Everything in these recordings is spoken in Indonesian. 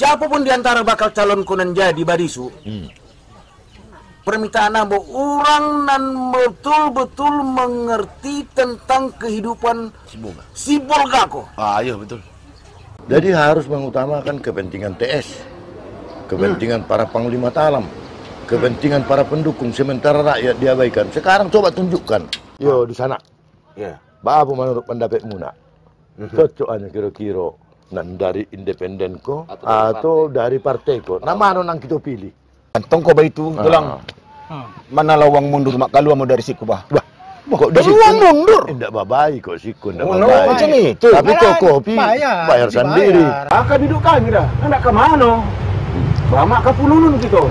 siapapun di antara bakal calon kunan jadi badisu, permintaan ambo orang nan betul-betul mengerti tentang kehidupan si Bolga ko. Iya betul. Jadi harus mengutamakan kepentingan TS, kepentingan para panglima talam, kepentingan para pendukung, sementara rakyat diabaikan. Sekarang coba tunjukkan. Yo di sana. Ya. Apa menurut pendapatmu nak? Cocok hanya kira-kira nan dari independen ko atau dari partai ko. Nama nang kita pilih. Kantong ko ba itu tulang? Mana lawang mundur mak kalu mau dari siku bah. Kok dari Peluang mundur. Tidak babai kok siku, tidak Oh, babai. macam itu. Tapi kok kopi bayar sendiri. Aka duduk kami dah, hendak ke mana? Bamak ke Pununun gitu.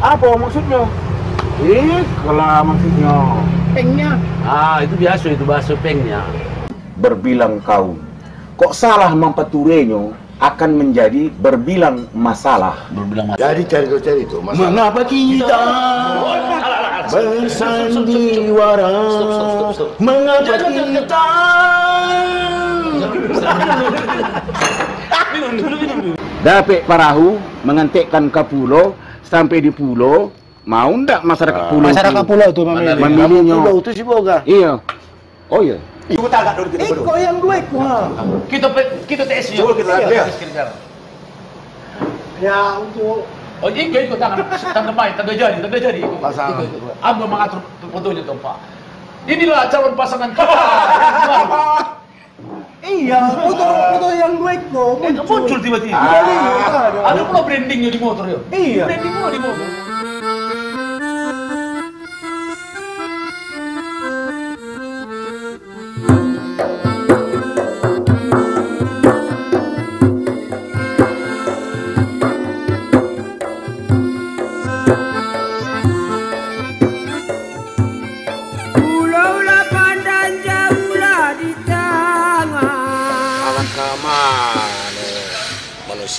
Apa maksudnya? Kalau maksudnya. Pengnya. Itu biasa, itu bahasa pengnya. Berbilang kaum. Kok salah mempeturenyo akan menjadi berbilang masalah. Jadi cari itu masalah. Mengapa kita bersandiwara? Mengapa kita? Dapat perahu mengantikkan ke pulau, sampai di pulau, mau ndak masyarakat pulau? Masyarakat pulau itu memilihnya. Pulau itu si Boga. Iya. Oh iya. Kok yang gue kuah. Kita TS Coba kita lihat. Ya untuk Oh, ikut tangan baik, tak jadi. Pasangan. Ambo mengatur fotonya tuh Pak. Inilah calon pasangan kita. iya, foto yang gue kok Muncul tiba-tiba. Ada pula brandingnya di motor ya. Iya. Brandingnya di motor.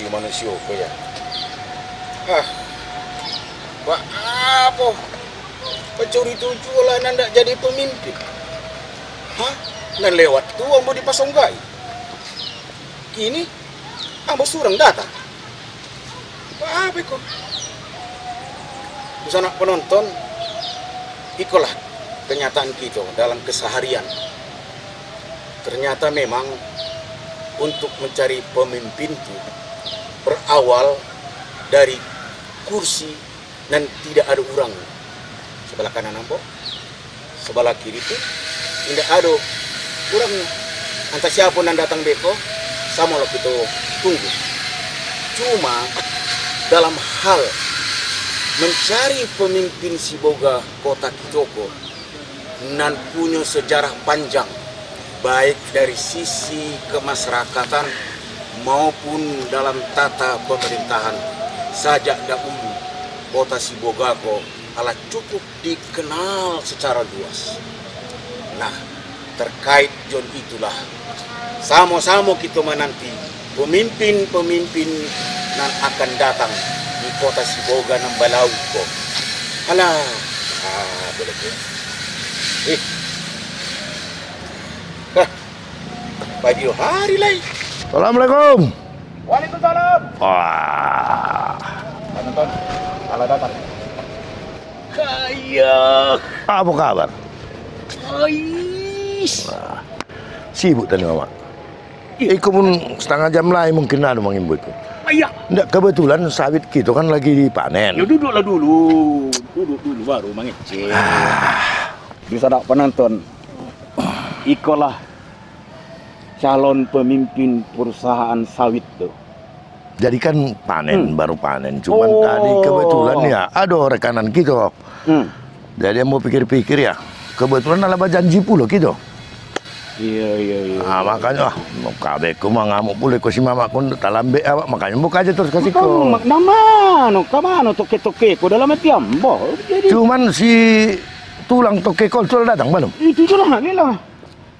Manusia ko ya. Pak apa? Pencuri tujuan anda jadi pemimpin. Dan lewat tuh ambo dipasonggai. Kini ambo surang datang. Apa kok? Busana penonton, ikulah kenyataan kita dalam keseharian. Ternyata memang untuk mencari pemimpin itu berawal dari kursi dan tidak ada orang. Sebelah kanan nampak, sebelah kiri itu tidak ada orang. Entah siapa yang datang beko, sama lo kita tunggu. Cuma dalam hal mencari pemimpin si boga kota Kijoko nan punya sejarah panjang, baik dari sisi kemasyarakatan maupun dalam tata pemerintahan. Sajak dahulu kota Sibogako adalah cukup dikenal secara luas. Nah, terkait John itulah sama-sama kita menanti pemimpin-pemimpin yang akan datang di kota Siboga ng Balaw ko. Alah, boleh ko. Pagi hari lagi. Assalamualaikum. Waalaikumsalam. Wah. Nonton, salah datang. Kayak. Apa kabar? Ais. Sibuk tadi mama. Iku pun setengah jam lagi mungkin ada mengimbu itu. Ayah. Nggak, kebetulan sawit kita kan lagi dipanen. Ya duduklah dulu. Duduk dulu baru mengecek. Bisa tak penonton. Ikolah calon pemimpin perusahaan sawit tuh. Jadi kan panen, baru panen. Cuman tadi kebetulan ya ada rekanan kita. Jadi mau pikir-pikir ya, kebetulan ada janji pula kita. Iya. Makanya mau kabeku mah ngamuk pula ko si mama kun talambe awak, makanya buka aja terus kasih ko. Kamano toke-toke ko dalam tiambo. Cuman si tulang toke konsol datang belum? Itu lah, lah.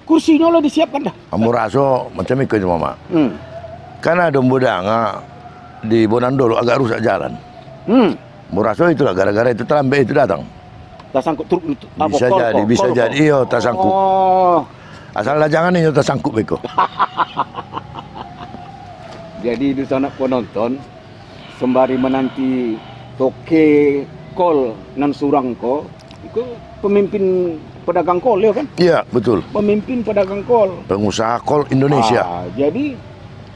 Kursinya lo disiapkan dah. Kamu raso macam itu mama. Karena ada budanga di Bonandolo agak rusak jalan. Muraso itulah gara-gara itu talambe itu datang. Tersangkut truk itu. Bisa jadi iyo tersangkut. Asal lah jangan ini tersangkut beko. Jadi di sana penonton sembari menanti toke kol nan surang ko, itu pemimpin pedagang kol ya kan? Iya, betul. Pemimpin pedagang kol. Pengusaha kol Indonesia. Jadi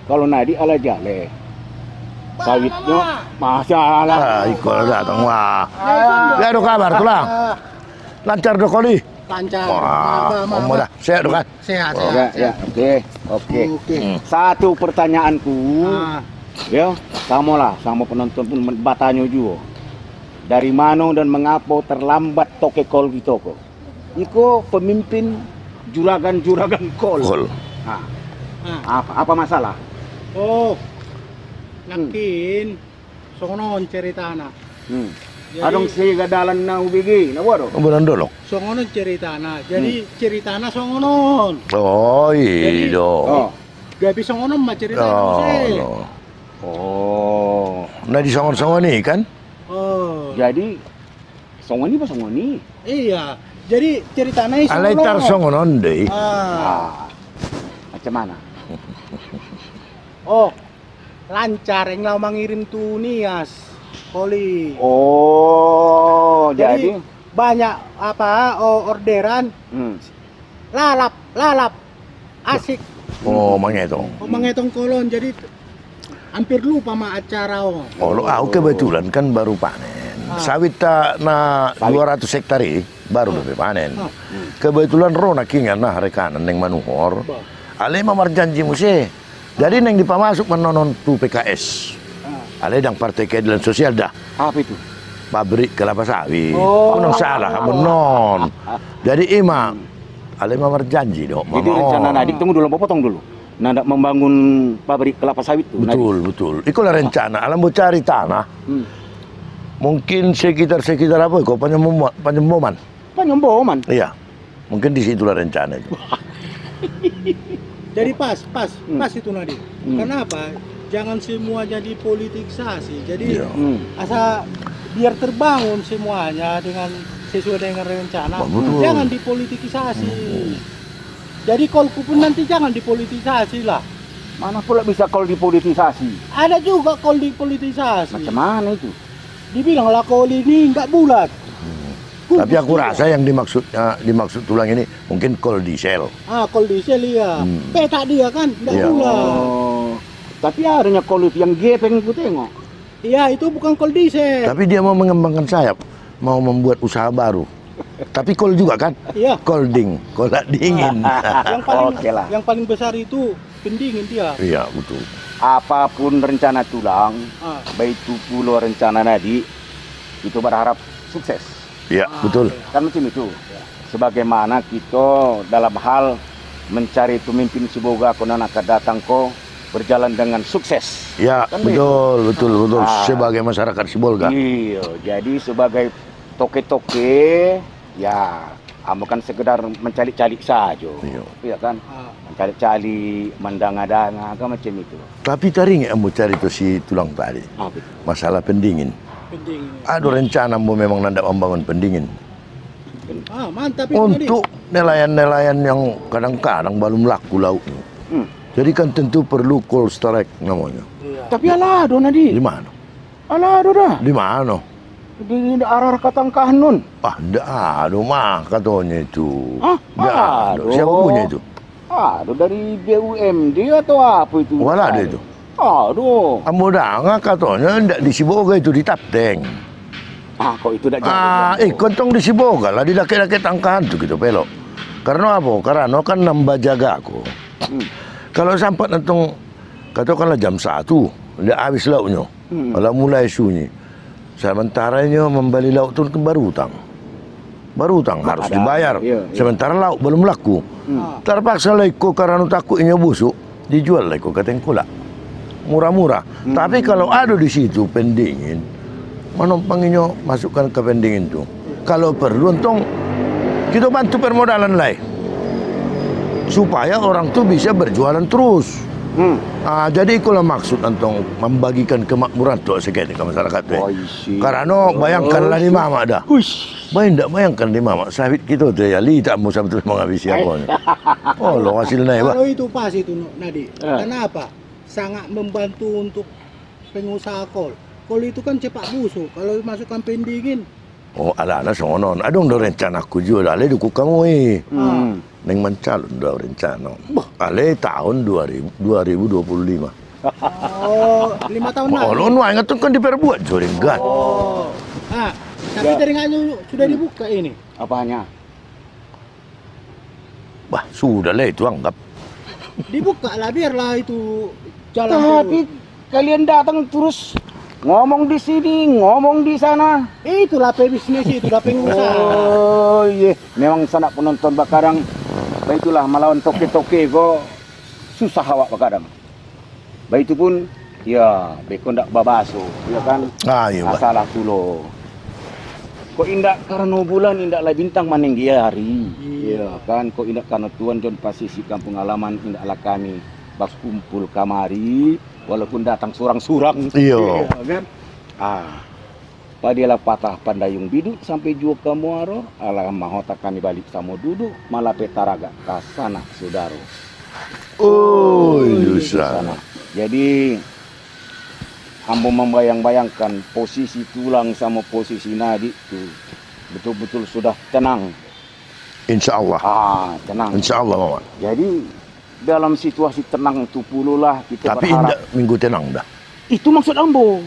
kalau nadi ala jale. Sawitnya masalah. Ikut datang wah. Ya ada kabar tulang. Lancar dok kali. Lancar. Wah, om dah. Sehat dok kan? Sehat, Oh, sehat. ya, oke. Oke. Satu pertanyaanku, Ah. ya, sama penonton pun bertanya juga. Dari mana dan mengapa terlambat toke kol gitu kok? Iko pemimpin juragan-juragan kol. Kol. Nah, Ah. apa masalah? Oh. Nakin. Songonon ceritana. Jadi- Adong siga dalan na ubigi, na waro. Kemudian dolok. Songonon ceritana. Jadi ceritana songonon. Oh iya. Oh. Gabi songonon mah ceritana Oh, sih. no. Oh. Nah di songon-songon nih kan? Oh. Jadi songoni apa songoni? Iya. Jadi ceritanya songonon. Alai tar songonon deh. Ah. Macam mana? Oh. Lancar yang lau mengirim tuh Nias. Koli. Oh, jadi banyak apa orderan lalap asik Oh mangnya itu. menghitung kolon jadi hampir lupa sama acara Oh lo kebetulan kan baru panen. Sawit tak na 200 hektar baru panen. Kebetulan rona kingan nah rekanan neng manuhor. Ale mamar janji muse. Jadi neng dipamasuk menonon tu PKS. Ale dang Partai Keadilan Sosial dah. apa itu? Pabrik kelapa sawit. Oh. Kunang salah kamu non. Jadi ima ale mamar janji dok. Jadi rencana Nadik tunggu dulu, potong dulu. Nanda membangun pabrik kelapa sawit tuh. Betul. Itulah rencana. Alam mau cari tanah. Mungkin sekitar apa kok Penyemboman. Penyemboman. Iya. Mungkin di situlah rencana itu. jadi pas itu Nadi kenapa jangan semua jadi politisasi jadi Iya. asa biar terbangun semuanya dengan sesuai dengan rencana Betul. jangan dipolitisasi jadi kolku pun nanti jangan dipolitisasi lah Mana pula bisa kol dipolitisasi? ada juga kol dipolitisasi Macam mana itu? dibilang lah kol ini nggak bulat. Tapi aku rasa yang dimaksud tulang ini mungkin kol diesel. Kol diesel iya. Peta dia kan nggak Iya. bulat. Oh, tapi adanya kol itu yang gepeng ku tengok. Iya itu bukan kol diesel. Tapi dia mau mengembangkan sayap, mau membuat usaha baru. Tapi kol juga kan? Iya. Kolding, kolak dingin. Oke lah. Yang paling besar itu pendingin dia. Iya betul. Apapun rencana tulang, Ah. baik itu pula rencana Nadi, itu berharap sukses. Iya betul. Kan macam itu. Sebagaimana kita dalam hal mencari pemimpin Sibolga konon akan datang ko berjalan dengan sukses. Ya Kan betul. Ah. Sebagai masyarakat Sibolga. Iya, jadi sebagai toke-toke, ya, bukan sekedar mencari-cari saja. Iya. Iya kan? Ah. Mencari-cari, mendanga-danga, kan macam itu. Tapi tadi nggak mau cari tuh si tulang tadi. Apa itu? Masalah pendingin. Pendingin. Ada rencana mau memang nandak membangun pendingin. Mantap itu Untuk nelayan-nelayan yang kadang-kadang belum laku lauknya. Jadi kan tentu perlu cold storage namanya. Iya. Tapi alado Nadi. Di mana? Alado dah. Di mana? Di arah Katangkah nun. Ndak ada mah katanya itu. Hah? Ndak ada. Aduh. Siapa punya itu? Aduh, dari BUMD atau apa itu? Wala ada itu. Aduh. Amodanga katanya ndak di Siboga itu di Tapteng. Kok itu tak jadi? Kontong di Siboga lah di laki-laki tangkahan tuh gitu pelok. Karena apa? Karena kan nambah jaga aku. Kalau sampai nantong katakanlah jam 1 dia habis lauknya. Kalau mulai sunyi. Sementaranya membeli lauk itu kan baru utang. Baru utang harus Ada. dibayar. Iya. Sementara lauk belum laku. Terpaksa leko karena takutnya busuk dijual leko kateng kula. Murah-murah. Tapi kalau ada di situ pendingin, manumpanginyo masukkan ke pendingin itu. Kalau perlu untung kita bantu permodalan lain. Supaya orang tuh bisa berjualan terus. Jadi itulah maksud antong membagikan kemakmuran tuh sekali ke masyarakat tuh. Karena bayangkanlah di mama dah. Bayangkan di mama sawit kita tuh ya li tak mau sampai menghabisi apa. Oh lo hasilnya ya, Pak. Kalau itu pas itu Nadi. Kenapa? sangat membantu untuk pengusaha kol. Kol itu kan cepat busuk kalau masukkan pendingin. Oh, ala-ala sonon. Adong do rencana ku juga ale duku kamu neng mencalon do rencana. Ale tahun 2025. Oh, 5 tahun lalu. Oh, lo ingat tuh kan diperbuat joringgan. Oh. Ah, tapi jaringannya sudah dibuka ini. Apanya? Bah, sudah lah itu anggap. Dibuka lah biarlah itu jalan Tapi dulu. kalian datang terus ngomong di sini, ngomong di sana. Itulah pebisnis itu, udah pengusaha. Oh iya, memang sanak penonton bakadang. Baitulah melawan toke-toke kok susah awak bakadang. Baik itu pun, ya, beko ndak babaso, ya kan? Ah, iya, Bah. Masalah tulo. Kok indak karena bulan, indak lah bintang maninggi hari. Iya kan, kok indak karena Tuhan John pasisi kampung halaman, indaklah kami bas kumpul kamari, walaupun datang surang-surang. Iya. Kan? Ah, padilah patah pandayung biduk sampai jua ke muaro, alah mahota kami balik sama duduk, malah petaraga kasana saudaro. Oh, Di Yusa. sana. Jadi ambo membayang-bayangkan posisi tulang sama posisi nadi itu betul-betul sudah tenang. Insya Allah. Ah, tenang. Insya Allah, Mama. Jadi dalam situasi tenang itu pululah kita Tapi berharap. indah minggu tenang dah. Itu maksud ambo.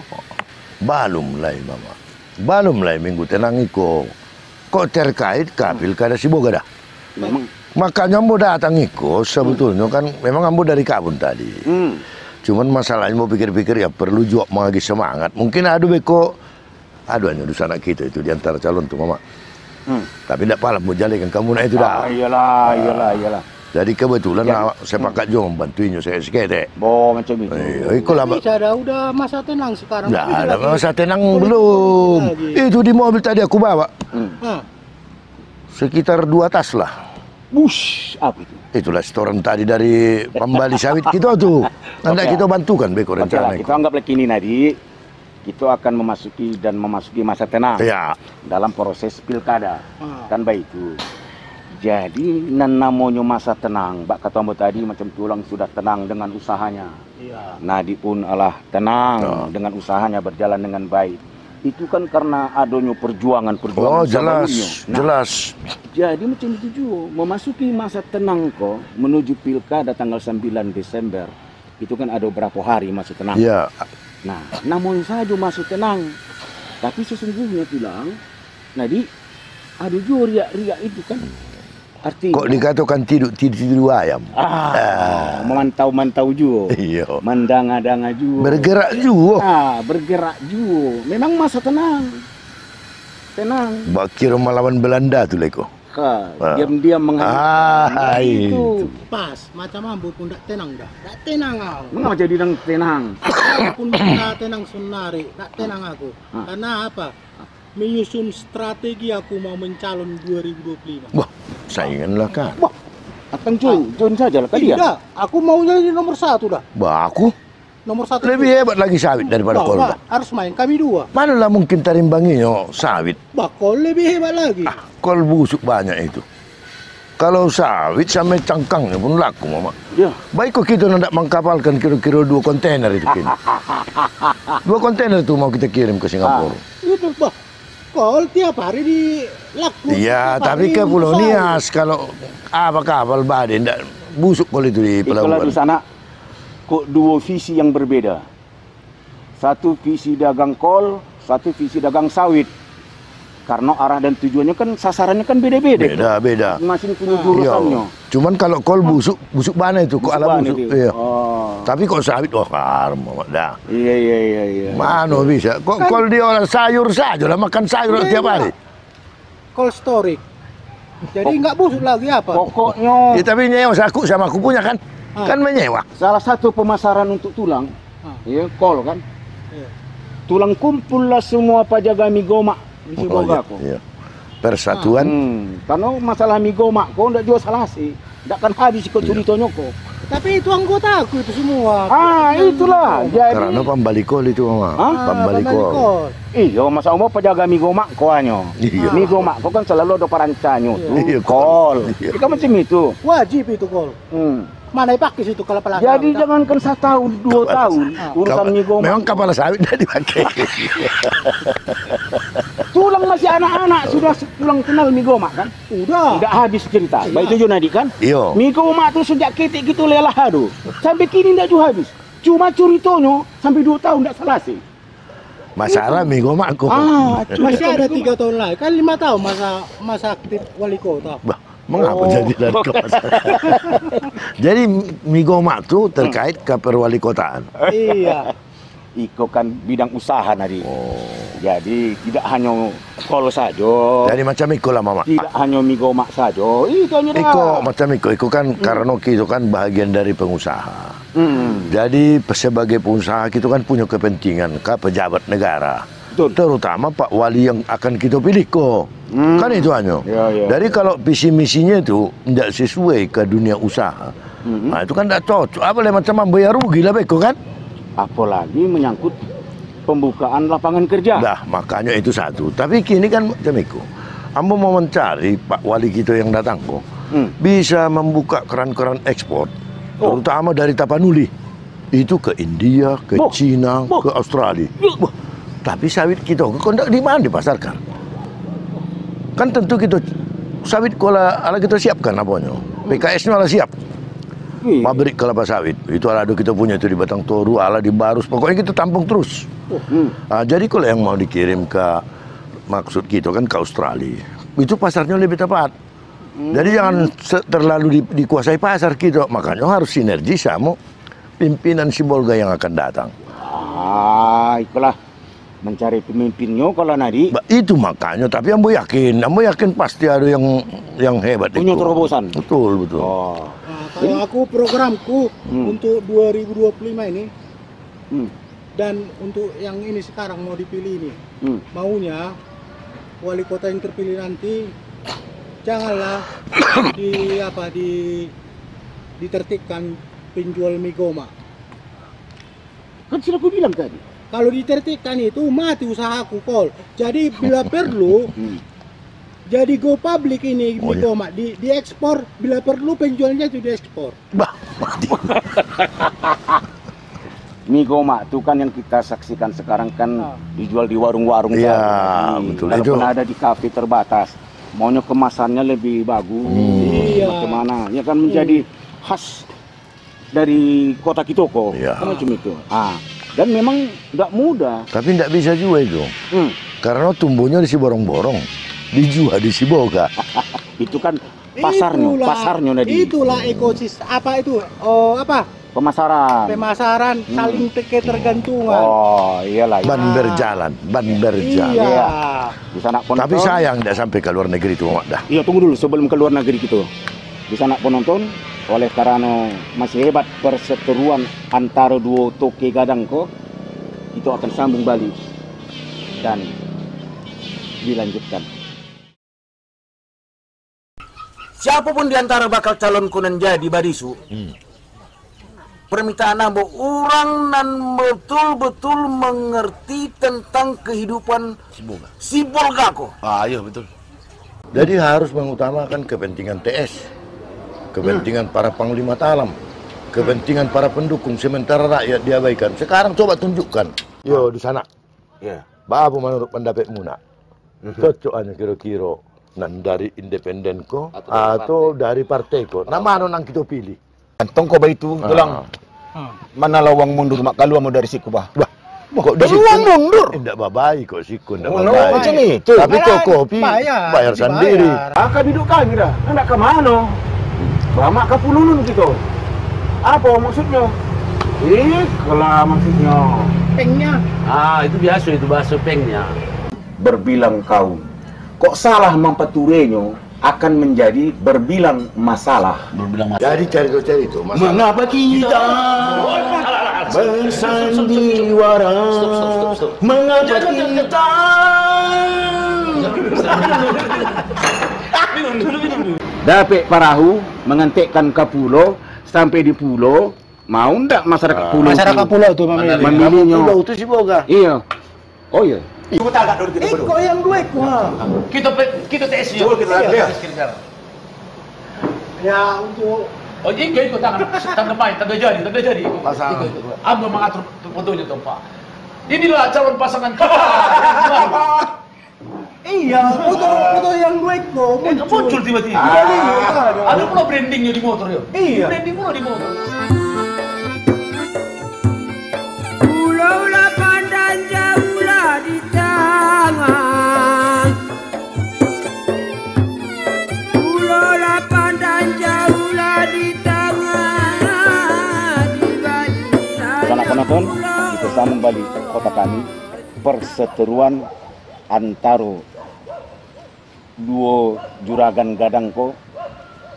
Balum lah, Mama. Balum lah minggu tenang iko. Kok terkait ke pilkada si Boga dah. Memang. Makanya ambo datang iko sebetulnya kan memang ambo dari kabun tadi. Cuman masalahnya mau pikir-pikir ya perlu juga mengagi semangat. Mungkin beko hanya di sana kita itu di antara calon tuh Mama. Tapi tidak pala mau jalikan kamu nak itu dah. Iyalah. Jadi kebetulan awak sepakat juga membantuinnya saya sekete. Bo macam itu. Iko lah. Bisa dah, udah masa tenang sekarang. Nah, Tapi ada lagi masa tenang politik belum. lagi. Itu di mobil tadi aku bawa. Ah, Sekitar 2 tas lah. Bush, apa itu? Itulah setoran tadi dari pembali sawit kita tuh. Nanti Oke. kita bantukan beko Oke lah, rencana. kita anggaplah kini nadi. Kita akan memasuki masa tenang Ya, dalam proses pilkada. Ah. Kan baik itu. Jadi namanya masa tenang. Bak kata ambo tadi macam tulang sudah tenang dengan usahanya. iya. Nadi pun alah tenang dengan usahanya berjalan dengan baik. Itu kan karena adanya perjuangan oh sebelumnya. jelas, Nah, jelas. jadi macam itu juga, memasuki masa tenang kok, menuju pilkada tanggal 9 Desember. Itu kan ada berapa hari masa tenang. Ya, Nah, namun saja masuk tenang. Tapi sesungguhnya tulang, nadi ada juga riak-riak itu kan. Artinya kok dikatakan tidur ayam. memantau-mantau juga. Iya. Mendanga-danga juga. Bergerak juga. Bergerak juga. Memang masa tenang. Tenang. Bakir melawan Belanda tuh leko. Diam-diam menghadapi. Itu. Pas, macam ambo pun tak tenang dah. Tak tenang aku. Mengapa jadi tenang? Pun tak tenang senari, tak tenang aku. Karena apa? Menyusun strategi aku mau mencalon 2025. Wah, sainganlah kan. Wah, akan John saja lah kalian. Tidak, aku mau jadi nomor 1 dah. Bah, aku Nomor 1. lebih hebat lagi sawit daripada kol. Bah. Harus main kami 2. Manalah mungkin tarimbanginya sawit. Kol lebih hebat lagi. Kol busuk banyak itu. Kalau sawit sampai cangkangnya pun laku, Mama. Ya. Baik kok kita hendak mengkapalkan kira-kira 2 kontainer itu kini. 2 kontainer itu mau kita kirim ke Singapura. Itu bah. Kol tiap hari di laku. Iya, tiap tapi hari ke Pulau untuk sawit. Nias kalau kapal badai ndak busuk kol itu di Kalau di pelabuhan. sana kok 2 visi yang berbeda. Satu visi dagang kol, satu visi dagang sawit. Karena arah dan tujuannya kan sasarannya kan beda-beda. Beda. Masing punya Iya. jurusannya. Cuman kalau kol busuk mana itu kok ala Busukan busuk. itu. Iya. Oh. Tapi kok sawit wah karma dah. Iya. Mana bisa? Kok kol diolah sayur saja lah makan sayur Iya, tiap hari. Kol storik. Jadi nggak busuk lagi apa? Pokoknya Ya, tapi nyewa saku sama aku punya kan. Kan menyewa. salah satu pemasaran untuk tulang, ya kol kan. Iya. Tulang kumpul lah semua pajaga migomak di Sibolga kok. Iya. Persatuan. Karena masalah migomak kok ndak jual salah sih. Ndak kan habis kok ceritanya kok. Tapi itu anggota aku itu semua. Itulah. Jadi Karena pembalik kol itu Mama. Pembalik kol. iya, masa umum penjaga migomak koanyo. Iya. Migomak kok kan selalu ada perancanyo tuh. Iya, Kol. iya. Itu kan macam itu. Wajib itu kol. mana pakai situ kalau pala Jadi sawit, jangankan 1 tahun, 2 tahun urusan migoma. Memang kepala sawit dah dipakai. Tulang masih anak-anak sudah pulang kenal migoma kan? udah. Tidak habis cerita. Baik itu Junadi kan? Iyo. Migoma tuh sejak ketik gitu lelah aduh. Sampai kini tidak juga habis. Cuma curitonyo sampai 2 tahun tidak selesai. Masalah migoma aku. Masih ada 3 tahun lagi, kan 5 tahun masa aktif wali kota. Bah, mengapa jadi dari Jadi migoma tuh terkait ke perwalikotaan. Iya. Iko kan bidang usaha nadi. Jadi tidak hanya kol saja. Jadi macam iko lah mama. Tidak hanya migoma saja. Itu hanya Iko macam iko kan karena itu kan bagian dari pengusaha. Jadi sebagai pengusaha kita kan punya kepentingan ke pejabat negara. Betul. Terutama Pak Wali yang akan kita pilih kok. Kan itu hanya. Ya. Jadi kalau visi misinya itu tidak sesuai ke dunia usaha. Nah itu kan tidak cocok. Apa macam membayar rugi lah beko kan? Apalagi menyangkut pembukaan lapangan kerja. Dah, makanya itu satu. Tapi kini kan macam itu. Ambo mau mencari Pak Wali kita yang datang kok. Bisa membuka keran-keran ekspor. Terutama dari Tapanuli. Itu ke India, ke Cina, ke Australia. Tapi sawit kita kok di mana dipasarkan? Kan tentu kita sawit ala kita siapkan apanya. PKS-nya ala siap. Pabrik kelapa sawit itu ada kita punya itu di Batang Toru, ala di Barus, pokoknya kita tampung terus. Jadi kalau yang mau dikirim ke maksud kita kan ke Australia, itu pasarnya lebih tepat. Jadi jangan terlalu dikuasai pasar kita, makanya harus sinergi sama pimpinan Sibolga yang akan datang. Itulah mencari pemimpinnya kalau nadi. Itu makanya, tapi ambo yakin pasti ada yang hebat. Punya terobosan. Betul. Kalau aku programku untuk 2025 ini dan untuk yang ini sekarang mau dipilih ini, maunya wali kota yang terpilih nanti janganlah ditertibkan penjual migoma. Kan sudah aku bilang tadi. Kalau ditertibkan itu mati usahaku kol. Jadi bila perlu jadi go public ini migoma diekspor, bila perlu penjualnya itu diekspor. Migoma itu kan yang kita saksikan sekarang kan dijual di warung-warung. Iya, betul. Walaupun ada di kafe terbatas. Maunya kemasannya lebih bagus. Bagaimana? Ya kan menjadi khas dari kota kita kok. Kan macam itu. Dan memang tidak mudah. Tapi tidak bisa juga itu. Karena tumbuhnya di si borong-borong, dijual di si boga. Itu kan pasarnya tadi. Itulah ekosistem pemasaran saling ketergantungan. Iyalah. Ban berjalan. Iya. Di sana Tapi sayang tidak sampai ke luar negeri itu, Mak dah. Iya, tunggu dulu sebelum ke luar negeri gitu. Di sana penonton oleh karena masih hebat perseteruan antara dua toke gadang kok, itu akan sambung balik dan dilanjutkan. Siapapun di antara bakal calon kunan jadi barisu, permintaan ambo orang nan betul-betul mengerti tentang kehidupan Sibolga kok. Iya betul. Jadi harus mengutamakan kepentingan TS. Kepentingan para panglima talam, kepentingan para pendukung, sementara rakyat diabaikan. Sekarang coba tunjukkan. Yo di sana. Apa menurut pendapatmu nak? Cocokannya kira-kira nan dari independen ko atau dari partai ko? Nama nang kita pilih. Tongko ba itu tulang. Mana lawang mundur mak kaluar mau dari siku bah. Kok di siku mundur? Tidak babai kok siku, tidak babai. Macam itu. Tapi kok kopi bayar sendiri. Akak duduk kami dah. Hendak ke mana? Lama ke Pununun gitu. Apa maksudnya? Kalau maksudnya Pengnya. Itu biasa itu bahasa pengnya. berbilang kaum. Kok salah mempeturenyo akan menjadi berbilang masalah. Jadi cari itu masalah. Mengapa kita bersandiwara? Mengapa kita dapat perahu mengantikkan ke pulau, sampai di pulau mau ndak masyarakat pulau? Masyarakat pulau itu memilihnya. Pulau itu si boga. Iya. Oh iya. Iko yang dua iko. Kita TS ya. Ya untuk Oh, ikut tangan main, tanda jadi. Pasangan. Ikut. Ambo mengatur fotonya tuh Pak. Inilah calon pasangan kita. Iya, foto yang dua itu Muncul tiba-tiba. Ada pula brandingnya di motor ya. Iya. Branding pula di motor. Pulau Lapan dan jauhlah di tangan. Pulau Lapan dan jauhlah di tangan. Sanak penonton, kita sambung balik kota kami, perseteruan antara dua juragan gadang ko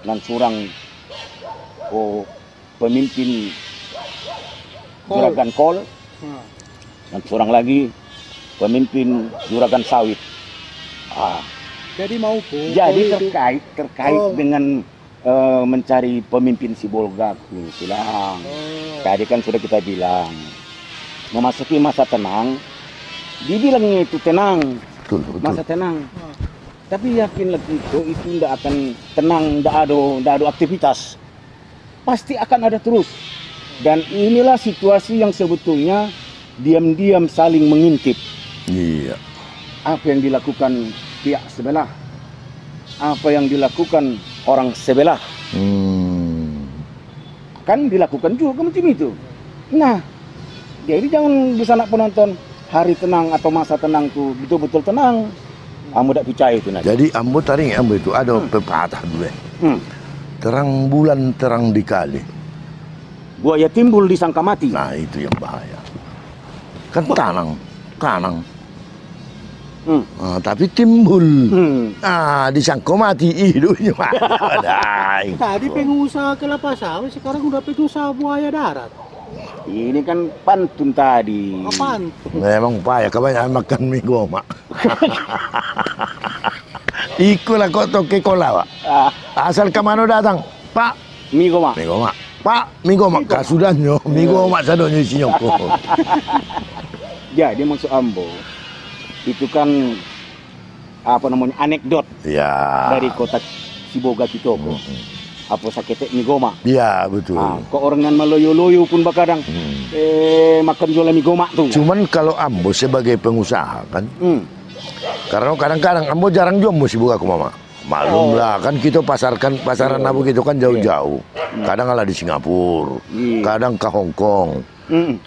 dan surang ko pemimpin juragan kol dan seorang lagi pemimpin juragan sawit. Jadi mau Jadi terkait dengan mencari pemimpin Sibolga bilang. Tadi kan sudah kita bilang memasuki masa tenang. Dibilangnya itu tenang, Betul. masa tenang. Tapi yakinlah itu tidak akan tenang, tidak ada aktivitas. Pasti akan ada terus. Dan inilah situasi yang sebetulnya diam-diam saling mengintip. Iya. Apa yang dilakukan pihak sebelah, apa yang dilakukan orang sebelah, kan dilakukan juga macam itu. Nah, jadi jangan bisa nak penonton hari tenang atau masa tenang tuh betul-betul tenang. Kamu tidak percaya itu nanti. Jadi ambo taring ambo itu ada pepatah dulu. Terang bulan terang dikali. Buaya timbul disangka mati. Nah itu yang bahaya. Kan kanang. Tapi timbul. Disangka mati hidupnya. Tadi pengusaha kelapa sawit, sekarang udah pengusaha buaya darat. Ini kan pantun tadi. Apaan? Memang payah kebanyakan makan mie goma. Ikulah kok toke kola, Pak. Asal ke mana datang? Pak, Mie goma. mie goma. Pak, mie goma. Kasudahnya, mie goma sadonyo isinya kok. Jadi maksud Ambo itu kan apa namanya anekdot Ya. dari kota Sibolga Kitoko. Apa sakit mie goma. Iya, betul. Kok orang yang meloyo-loyo pun bakadang makan jualan mie goma tuh. Cuman kalau ambo sebagai pengusaha kan, karena kadang-kadang ambo jarang jomblo sih buka ke mama. Malum lah kan kita pasaran abu gitu kan jauh-jauh. Kadang ala di Singapura, kadang ke Hong Kong.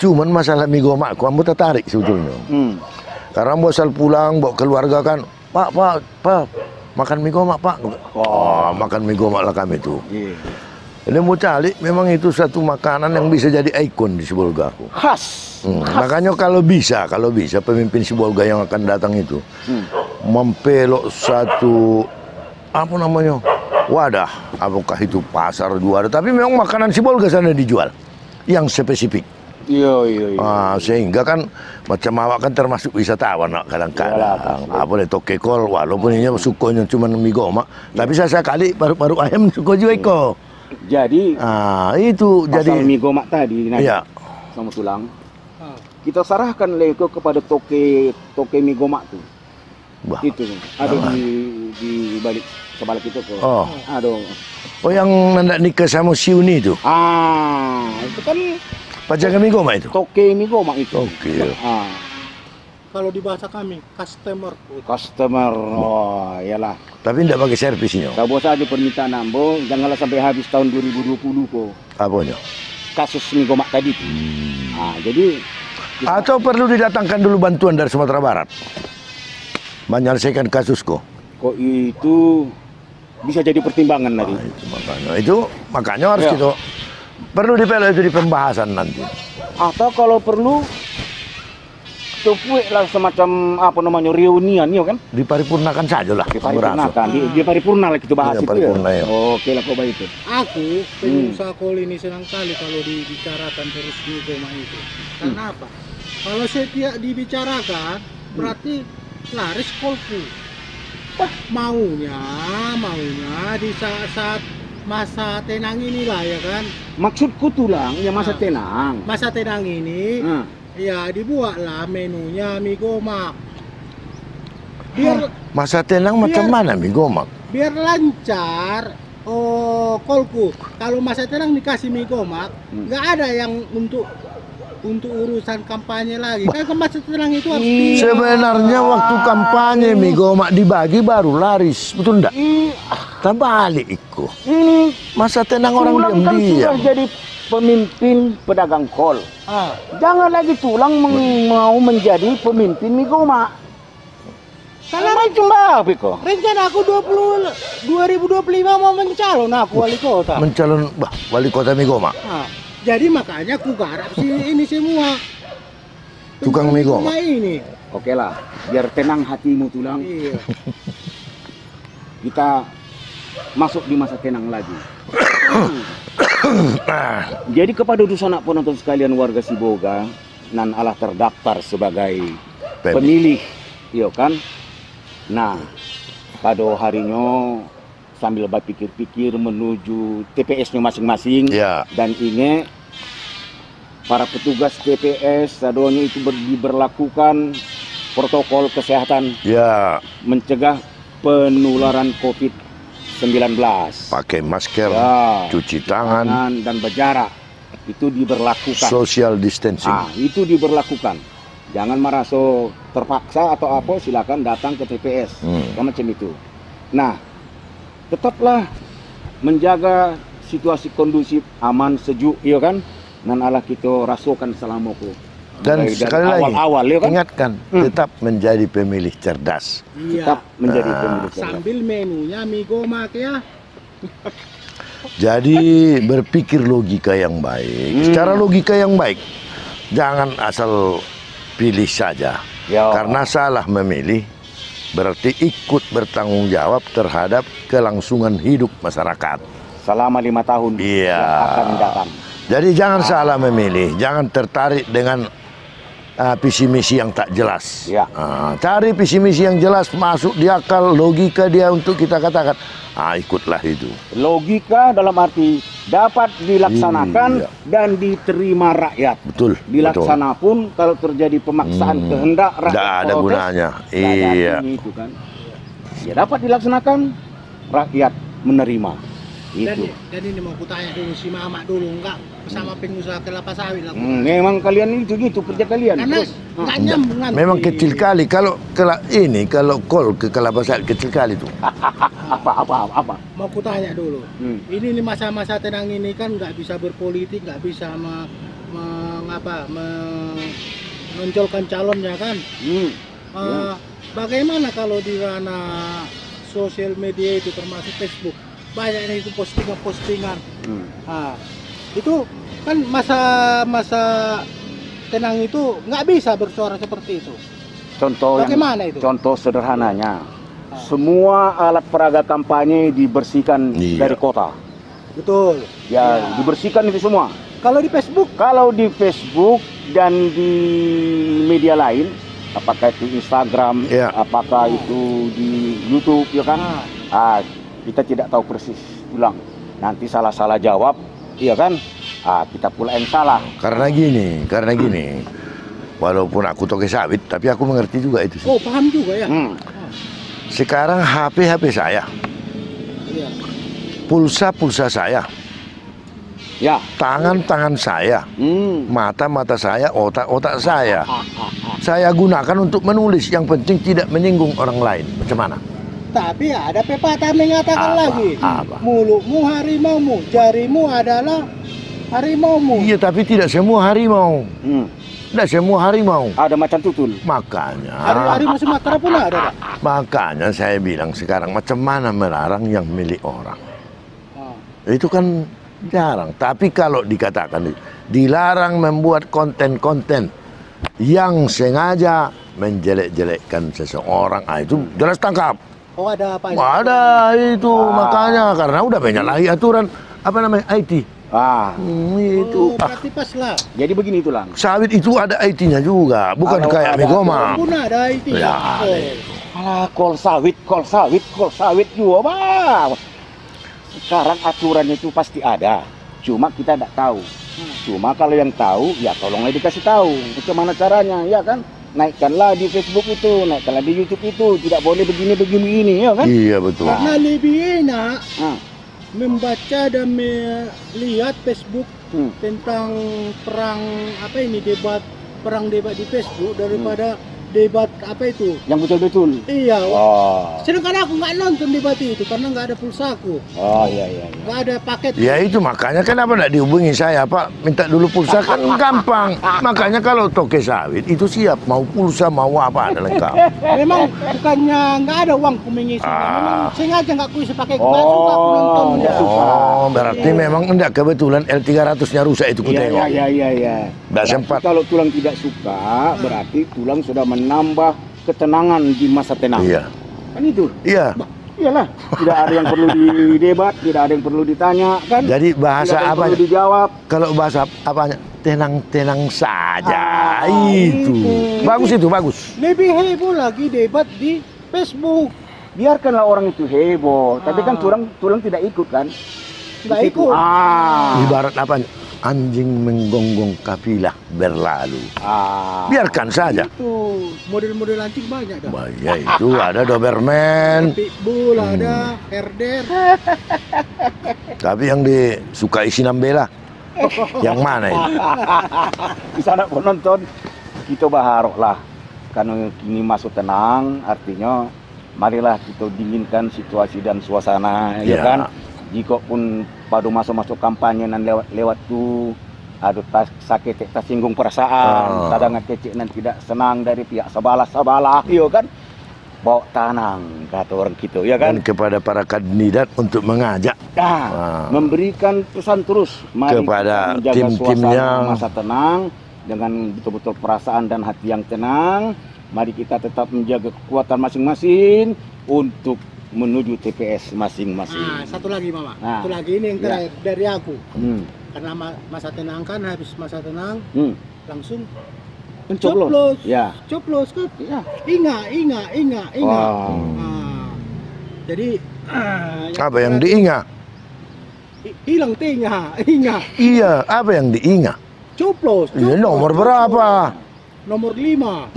Cuman masalah mie goma aku ambo tertarik sebetulnya. Karena ambo asal pulang bawa keluarga kan, Pak, makan mie goma Pak. Makan mie goma lah kami tuh. Ini mau cari, memang itu satu makanan yang bisa jadi ikon di Sibolga aku. Khas. Makanya kalau bisa pemimpin Sibolga yang akan datang itu mempelok satu apa namanya wadah, apakah itu pasar juara, tapi memang makanan Sibolga sana dijual yang spesifik. Iya. Sehingga kan macam awak kan termasuk wisatawan kadang-kadang. Apa nih tokekol, walaupun ini sukonya cuma mie goma, tapi saya sekali baru ayam suko juga iko. Jadi itu jadi mie goma tadi iya. sama tulang. Kita sarahkan leko kepada toke mie goma tuh. Bah. Itu ada di balik kepala kita kok. Ada. Oh yang hendak nikah sama Siuni itu. Itu kan Pajangan mie goma itu. toke mie goma itu. Oke. Kalau di bahasa kami, customer. Iyalah. Tapi tidak pakai servisnya. Tahu saja permintaan Ambo, janganlah sampai habis tahun 2020 kok. Apanya? Kasus mie goma tadi tuh. Jadi Atau perlu didatangkan dulu bantuan dari Sumatera Barat menyelesaikan kasus kok. Kok itu bisa jadi pertimbangan nanti. Itu makanya harus kita perlu dipelok itu di pembahasan nanti. Atau kalau perlu lah semacam apa namanya reunian ya kan? Diparipurnakan saja lah. Diparipurnakan, di paripurna lah kita bahas itu paripurna, ya. Oke lah kok baik itu. Aku pengusaha kol ini senang kali kalau dibicarakan terus mie goma itu. Karena apa? Kalau setiap dibicarakan berarti laris kolku. Maunya di saat masa tenang inilah ya kan. Maksudku tulang ya masa tenang. Masa tenang ini ya dibuatlah menunya mie goma. Biar masa tenang macam mana mie goma? biar lancar. protokolku. Kalau masa tenang dikasih Migomak, nggak ada yang untuk urusan kampanye lagi. Kan masa tenang itu harus Sebenarnya waktu kampanye Migomak dibagi baru laris, betul enggak? Terbalik itu. Ini Masa tenang orang Tulang kan diam-diam. sudah jadi pemimpin pedagang kol. Jangan lagi Tulang mau menjadi pemimpin Migomak. Karena macam apa kok? rencana aku 2025 mau mencalon aku wali kota. Mencalon wali kota Migomak. Jadi makanya aku garap ini semua. Tukang Migomak. Semua ini. Oke lah, biar tenang hatimu Tulang. Iya. Kita masuk di masa tenang lagi. Jadi kepada sanak penonton sekalian warga Siboga, nan Allah terdaftar sebagai pemilih, iya kan? Nah, pada harinya sambil berpikir-pikir menuju TPS-nya masing-masing Ya. dan ingat para petugas TPS sadonya itu diberlakukan protokol kesehatan Ya, mencegah penularan COVID-19. pakai masker, Ya, cuci tangan, dan berjarak itu diberlakukan. social distancing. Itu diberlakukan. Jangan merasa terpaksa atau apa, silakan datang ke TPS. Macam itu. Nah, tetaplah menjaga situasi kondusif, aman, sejuk, iya kan? Dan Allah kita rasakan selama ku. Dan Mulai dari sekali lagi, awal-awal, ya kan? ingatkan, tetap menjadi pemilih cerdas. Tetap menjadi pemilih cerdas. Sambil menunya Migomak ya. Jadi berpikir logika yang baik. Secara logika yang baik, jangan asal pilih saja. Ya. Karena salah memilih berarti ikut bertanggung jawab terhadap kelangsungan hidup masyarakat. Selama 5 tahun Iya. yang akan datang. Jadi jangan salah memilih, jangan tertarik dengan visi misi yang tak jelas. Ya. Cari visi misi yang jelas, masuk di akal, logika dia untuk kita katakan, ikutlah itu. Logika dalam arti dapat dilaksanakan Iya. dan diterima rakyat. Betul. Dilaksana pun kalau terjadi pemaksaan kehendak rakyat Nggak ada protes, gunanya. nggak ada Iya. artinya itu kan. Ya dapat dilaksanakan, rakyat menerima. Itu. Dan ini mau kutanya dulu si Mama dulu enggak sama pengusaha kelapa sawit lah. Memang kalian itu gitu kerja kalian. Karena Terus, enggak nyambung nanti. Memang kecil kali kalau kalau kol ke kelapa sawit kecil kali tuh. apa? Mau kutanya dulu. Ini nih masa-masa tenang ini kan nggak bisa berpolitik, nggak bisa menonjolkan calonnya kan. Bagaimana kalau di ranah sosial media itu termasuk Facebook? Banyak itu postingan-postingan. Itu kan masa tenang itu nggak bisa bersuara seperti itu. Bagaimana itu? Contoh sederhananya, semua alat peraga kampanye dibersihkan dari kota. Betul. Ya, dibersihkan itu semua. Kalau di Facebook? Kalau di Facebook dan di media lain, apakah itu Instagram, apakah itu di YouTube, ya kan? Kita tidak tahu persis ulang. Nanti salah-salah jawab, iya kan? Kita pula yang salah. Karena gini. Walaupun aku toke sawit, tapi aku mengerti juga itu sih. Oh, paham juga ya. Sekarang HP saya, pulsa saya, ya, tangan saya, mata saya, otak saya. Saya gunakan untuk menulis. Yang penting tidak menyinggung orang lain. Macam mana? Tapi ada pepatah mengatakan lagi, mulutmu harimaumu, jarimu adalah harimaumu. Iya, tapi tidak semua harimau. Tidak semua harimau. Ada macan tutul. Makanya. Harimau Sumatera pun ada, Pak. Makanya saya bilang sekarang macam mana melarang yang milik orang. Itu kan jarang. Tapi kalau dikatakan dilarang membuat konten-konten yang sengaja menjelek-jelekkan seseorang, itu jelas tangkap. Oh, ada apa? Ada itu makanya karena udah banyak lagi aturan apa namanya IT. Itu. Berarti pas lah. Jadi begini itulah. Sawit itu ada IT-nya juga, bukan kayak Migomak. Pun ada IT. Ya, kol sawit juga, Bang. Sekarang aturannya itu pasti ada. Cuma kita tidak tahu. Cuma kalau yang tahu, ya tolonglah dikasih tahu. Bagaimana caranya, ya kan? Naikkanlah di Facebook itu, naikkanlah di YouTube itu. Tidak boleh begini ini, ya kan? Iya, betul. Karena lebih enak membaca dan melihat Facebook tentang perang apa ini perang debat di Facebook daripada debat apa itu yang betul-betul. iya. Oh. Sedangkan aku nggak nonton debat itu karena nggak ada pulsaku, Oh iya. nggak ada paket. Ya itu makanya kenapa nggak dihubungi saya Pak, minta dulu pulsa kan gampang. Makanya kalau Toke Sawit itu siap, mau pulsa mau apa ada lengkap. Memang bukannya nggak ada uang ku mengisinya, memang sengaja nggak ku isi pakai Oh, nggak suka aku nonton. nggak suka. Oh, berarti memang enggak kebetulan L300-nya rusak itu ku tengok. Iya. Nggak Berarti sempat. kalau tulang tidak suka, berarti tulang sudah menambah ketenangan di masa tenang. Iya. Kan itu. Iya. Iyalah, tidak ada yang perlu didebat, tidak ada yang perlu ditanya, kan? Jadi bahasa Tidak ada yang apa? perlu dijawab. Kalau bahasa apanya? Tenang-tenang saja. itu. Bagus itu, bagus. Lebih heboh lagi debat di Facebook. Biarkanlah orang itu heboh, tapi kan tulang tidak ikut kan? Nggak Di situ. ikut. Ibarat apa? Anjing menggonggong kafilah berlalu. Biarkan saja. Itu model-model anjing banyak dah. Ya itu ada Doberman. Pitbull ada, herder. Tapi yang disukai Sinambela. Yang mana itu? Di sana pun nonton, kita berharap lah. Karena kini masuk tenang, artinya marilah kita dinginkan situasi dan suasana, ya Ya. kan? Jika pun pada masuk kampanye dan lewat tu ada sakit tersinggung perasaan, kadang kecil dan tidak senang dari pihak sebalah, iya kan? Bawa tenang kata orang kita, ya kan? Dan kepada para kandidat untuk mengajak Memberikan pesan terus mari kepada kita menjaga tim-timnya. suasana masa tenang dengan betul-betul perasaan dan hati yang tenang. Mari kita tetap menjaga kekuatan masing-masing untuk menuju TPS masing-masing. Satu lagi Mama, Nah. satu lagi ini yang terakhir dari aku. Hmm. Karena masa tenang kan, habis masa tenang langsung Mencoblos. Ya. coblos kan. Ya. Inga. Wow. Nah, jadi apa yang diingat? hilang inga. Iya, apa yang diingat? Coblos. Iya, nomor berapa? Nomor 5.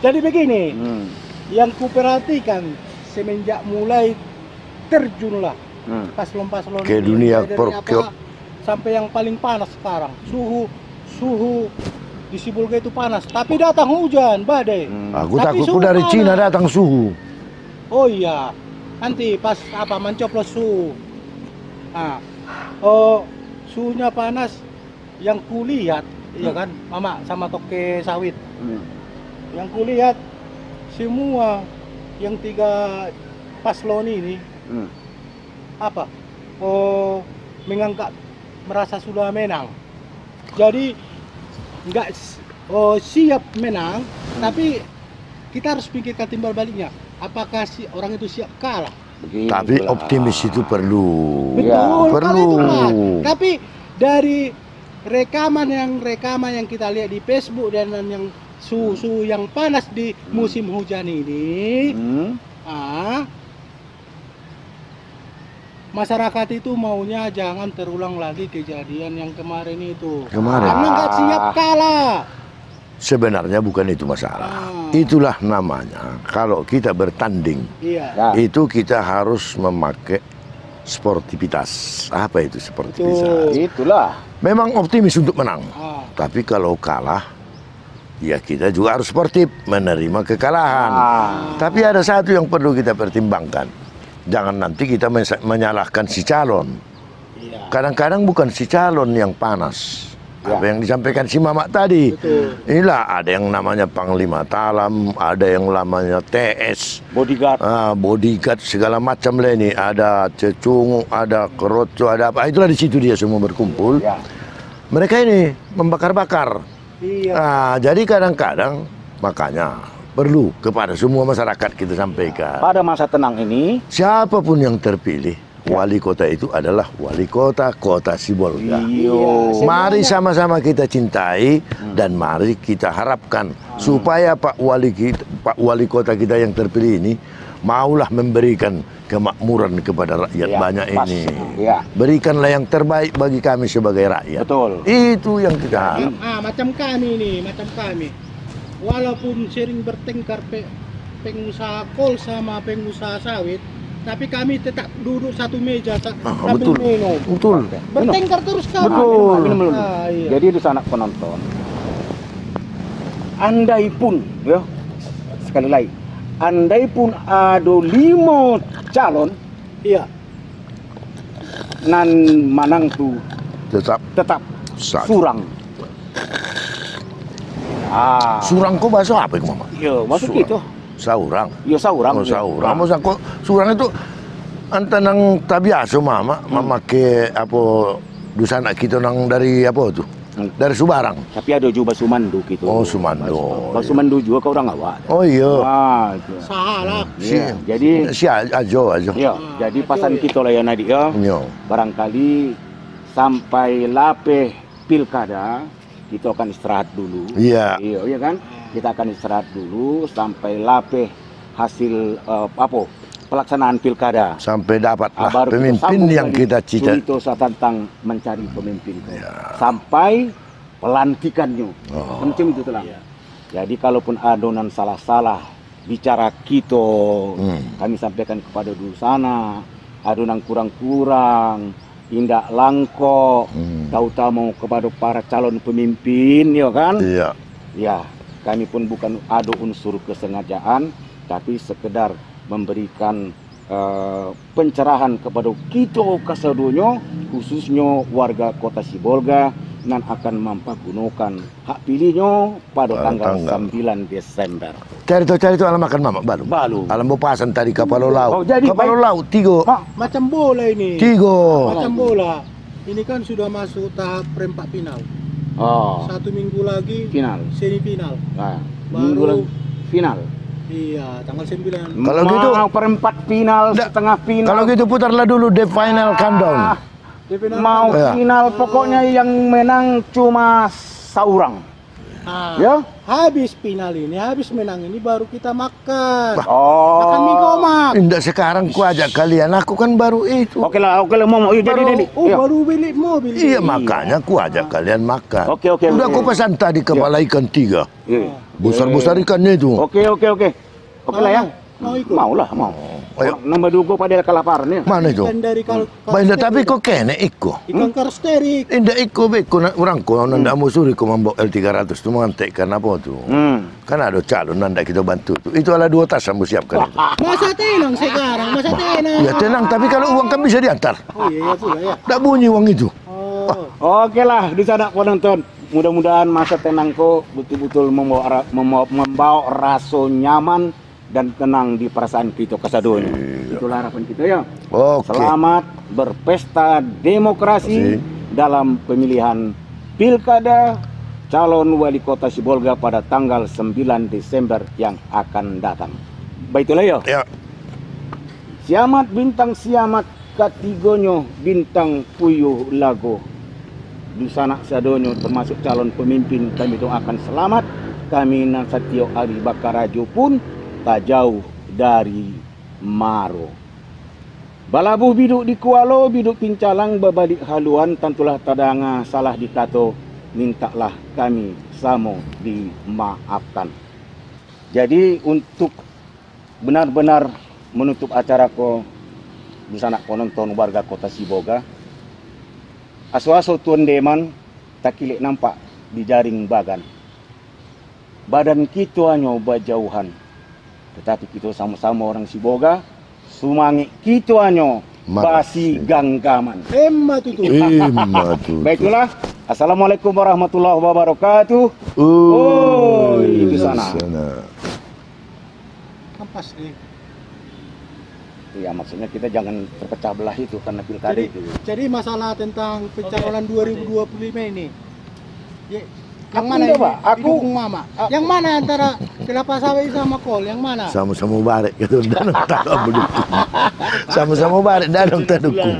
Jadi begini, yang kuperhatikan semenjak mulai terjunlah paslon-paslon Ke ini, dunia dari perkop. sampai yang paling panas sekarang. Suhu di Sibolga itu panas, tapi datang hujan badai. Aku Tapi takutku suhu dari panas. Cina datang suhu. Oh iya, nanti pas mencoblos suhu. Nah, suhunya panas, yang kulihat, iya kan, Mama sama Toke Sawit. Yang kulihat semua yang 3 paslon ini menganggap merasa sudah menang. Jadi nggak siap menang, tapi kita harus pikirkan timbal baliknya. Apakah si orang itu siap kalah? Tapi optimis itu perlu. Betul, perlu. kalau itu mah. Tapi dari rekaman yang kita lihat di Facebook dan yang suhu yang panas di musim hujan ini, masyarakat itu maunya jangan terulang lagi kejadian yang kemarin itu. Karena nggak siap kalah. Sebenarnya bukan itu masalah. Itulah namanya. Kalau kita bertanding, itu kita harus memakai sportivitas. Apa itu sportivitas? Itulah. Memang optimis untuk menang. Tapi kalau kalah, ya kita juga harus sportif, menerima kekalahan. Tapi ada satu yang perlu kita pertimbangkan. Jangan nanti kita menyalahkan si calon. Kadang-kadang bukan si calon yang panas. Apa yang disampaikan si Mamak tadi. Inilah ada yang namanya Panglima Talam, ada yang namanya TS, bodyguard segala macam lah ini. Ada cecungu, ada keroco, ada apa. Itulah di situ dia semua berkumpul. Mereka ini membakar-bakar. Jadi kadang-kadang makanya perlu kepada semua masyarakat kita sampaikan. Pada masa tenang ini, siapapun yang terpilih, wali kota itu adalah wali kota Sibolga. Mari sama-sama kita cintai dan mari kita harapkan supaya Pak Wali Kota kita yang terpilih ini maulah memberikan kemakmuran kepada rakyat banyak ini. Berikanlah yang terbaik bagi kami sebagai rakyat. Betul. Itu yang kita harap. Macam kami. Walaupun sering bertengkar pengusaha kol sama pengusaha sawit, tapi kami tetap duduk satu meja sambil betul. minum. Betul. Bertengkar terus kami. Betul. Minum. Iya. Jadi di sana penonton, andai pun, ya, sekali lagi, andai pun ada 5 calon, Iya. nan manang tu tetap Sah. surang. Surang kok bahasa apa itu, Mama? Ya, masuk Surang. gitu. Saurang. Ya saurang. Oh, saurang. Masa kok surang itu anta nang tabiasa, Mama, memakai apa dusana kita nang dari apa tuh? Dari Subarang. Tapi ada juga Basumandu gitu. Oh, Sumando. Basumandu juga kau orang awak. Oh iya. Itu. Salah. Ya, jadi ajo. ya, jadi pasan kita lah ya Nadi ya. Yo. Barangkali sampai lapeh pilkada kita akan istirahat dulu. Iya. Iya kan? Kita akan istirahat dulu sampai lapeh hasil pelaksanaan pilkada. Sampai dapatlah Baru kita pemimpin sambung yang lagi kita cita. cerita tentang mencari pemimpin sampai pelantikannya. Macam itu telah. Jadi kalaupun adonan salah-salah bicara kita, kami sampaikan kepada dulu sana, adonan kurang-kurang, indak langkok, tahu-tahu kepada para calon pemimpin, ya kan? Iya. Ya, kami pun bukan ada unsur kesengajaan, tapi sekedar memberikan pencerahan kepada kita kasadonyo, khususnya warga Kota Sibolga, yang akan mempergunakan hak pilihnya pada tanggal 9 Desember. Cari tahu alam makan, Mama, balu. Alam pasan tadi kapal laut. Oh, jadi kapal laut 3. Macam bola ini. 3. Macam bola. Ini kan sudah masuk tahap perempat final. Oh, 1 minggu lagi final. semifinal. Nah, Baru- minggu lagi final. Iya, tanggal 9. Kalau gitu, perempat final, setengah final. Kalau gitu putarlah dulu the final countdown. Di final Mau Ya. final, pokoknya yang menang cuma saurang. Ya? Habis final ini, habis menang ini baru kita makan. Oh. Makan mie gomak. Indah sekarang ku ajak kalian, aku kan baru itu. Oke lah, mau. Yuk, jadi. Oh, Iya. baru beli mobil. Iya, makanya ku ajak kalian makan. Oke. Udah aku pesan tadi kepala ikan 3. Iya. Besar-besar ikannya itu. Oke. Oke lah ya. Mau ikut? Mau. Ayo. Nomor 2 pada kelaparan ya. Mana itu? Ikan dari Bainda tapi kok kene iko. ikan karsterik. Indah iko beko orang ko nanda musuri ko mambok L300 tu mantek karena apa tu? Kan ada calon nanda kita bantu tu. Itu adalah 2 tas kamu siapkan itu. Masa tenang sekarang, masa tenang. Ya tenang, tapi kalau uang kan bisa diantar. Oh iya pula ya. Tak bunyi uang itu. Oh. Oke lah, di sana penonton. Mudah-mudahan masa tenangku betul-betul membawa rasa nyaman dan tenang di perasaan kita kasadonyo. Itulah harapan kita ya. Oke. Selamat berpesta demokrasi dalam pemilihan pilkada calon wali kota Sibolga pada tanggal 9 Desember yang akan datang. Baiklah ya. Ya. Siamat bintang siamat katigonyo bintang puyuh lago. Di sana sadonyo termasuk calon pemimpin kami doakan selamat. Kami Nasatyo Ari Bakarajo pun tak jauh dari Maro. Balabuh biduk di Kualo, biduk pincalang babalik haluan, tantulah tadanga salah dikato, mintalah kami samo dimaafkan. Jadi untuk benar-benar menutup acara ko di sana penonton warga Kota Sibolga, aswaso tuan deman tak kilik nampak di jaring bagan. Badan kita hanya berjauhan, tetapi kita sama-sama orang Sibolga, sumangi kita hanya basi ganggaman. Emma tutu. Baiklah, assalamualaikum warahmatullahi wabarakatuh. Di sana. Kampas nih. Ya maksudnya kita jangan terpecah belah itu karena pilkada itu. Jadi masalah tentang pencalonan 2025 ini. Ya, yang Aku mana enggak, ini? Pak. Aku- Didukung Mama. Yang mana antara Kelapa Sawit sama Kol? Yang mana? Sama-sama barek gitu dan tak mendukung. Sama-sama barek dan tak dukung.